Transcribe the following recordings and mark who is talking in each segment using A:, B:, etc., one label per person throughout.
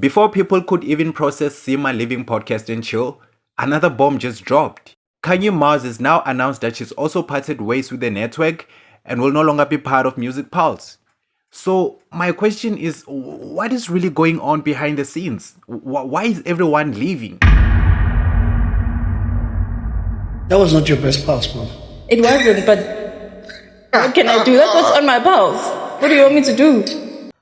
A: Before people could even process Sima leaving Podcast and Chill, another bomb just dropped. Kanye Mars has now announced that she's also parted ways with the network and will no longer be part of Music Pulse. So my question is, what is really going on behind the scenes? Why is everyone leaving?
B: That was not your best pulse, Mom.
C: It wasn't, but what can I do? That was on my pulse. What do you want me to do?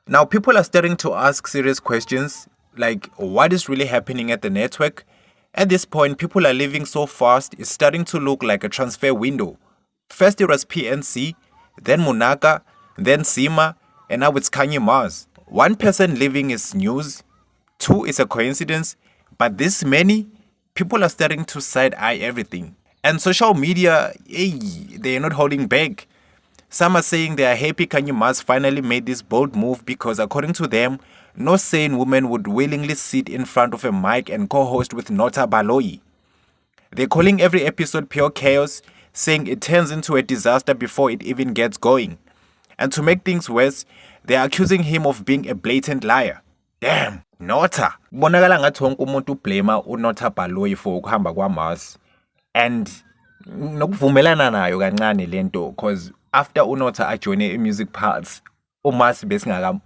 A: Now people are starting to ask serious questions like what is really happening at the network? At this point, people are leaving so fast, it's starting to look like a transfer window. First it was PNC, then Munaka, then Sima, and now it's Kanye Mars. One person leaving is news, two is a coincidence, but this many, people are starting to side-eye everything. And social media, they're not holding back. Some are saying they are happy Kanye Mars finally made this bold move because according to them, no sane woman would willingly sit in front of a mic and co-host with Nota Baloyi. They're calling every episode pure chaos, saying it turns into a disaster before it even gets going. And to make things worse, they're accusing him of being a blatant liar. Damn, Nota. Bonakala ngathi wonke umuntu ublame uNota Baloyi for ukuhamba kwaMars. And nokuvumelana nayo kancane lento because after uNota ajoine iMusic Pulse, uMars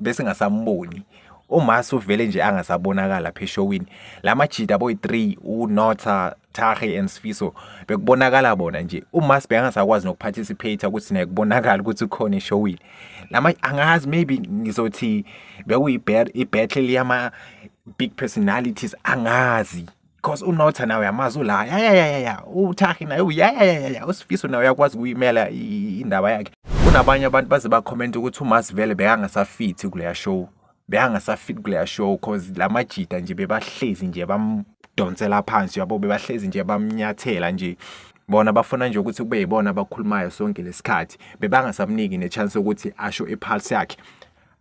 A: besingasamboni. uMars uvele nje angasabonakala pheshowini. Lamajida boy 3 uNota, Tari and Sfiso bekubonakala bona nje. uMars bengasakwazi nokuparticipate ukuthi naye kubonakala ukuthi ukhona eshowini. Angazi maybe ngizothi battle yama big personalities angazi. Because uNota nawe yamazi ula ya uTahi naye ya uSfiso nawe yakwazi ukuyimela indaba yakhe. Kunabanye abantu baze ba comment ukuthi uMars vele beyangasafit kuleya show. Beyangasafit kuleya show because lamajida nje bebahlezi nje bamdonsela phansi yabo bebahlezi nje bamnyathela nje. Bona bafuna nje ukuthi kube yibona abakhulumayo sonke lesikhathi. Bebangasamniki nechance ukuthi asho ipulse yakhe.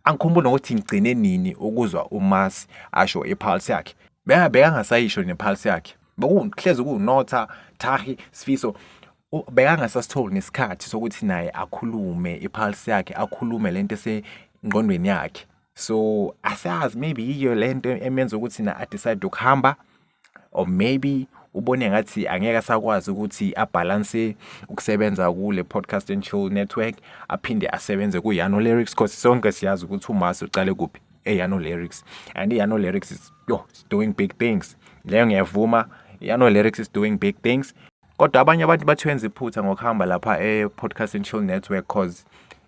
A: Angikhumbula ukuthi ngicine nini ukuzwa uMars asho ipulse yakhe. Bekangasayisho nepulse yakhe. Bekuhlezi kuNota, Tahi, Sfiso. Bekangasasitholi nesikhathi sokuthi naye akhulume ipulse yakhe, akhulume lento esengqondweni yakhe. So asazi maybe yiyo lento emenza ukuthi na decide ukuhamba, or maybe ubone ngathi angeke asakwazi ukuthi abalance ukusebenza kule Podcast and Chill network aphinde asebenze ku Yano Lyrics because sonke siyazi ukuthi uMars uqale kuphi eYano Lyrics, and iYano Lyrics is doing big things. Leyo ngiyavuma, iYano Lyrics is doing big things. Kodwa abanye abantu bathenza iphutha ngokuhamba lapha Podcast and Chill network cause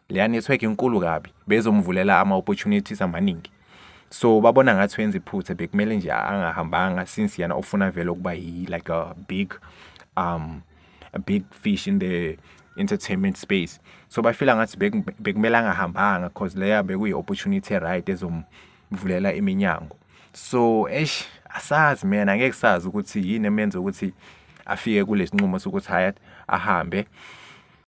A: leya network inkulu kabi bezomvulela ama opportunities amaningi. So babona ngathi wenza iphutha bekumele nje angahambanga since yana ufuna vele ukuba like a big fish in the entertainment space. So bafila ngathi bekumele angahambanga cause leya bekuyi opportunity right ezomvulela iminyango. So asazi mina ngeke sazi ukuthi yini emenza ukuthi afike kulesinqumo sokuthi ahambe.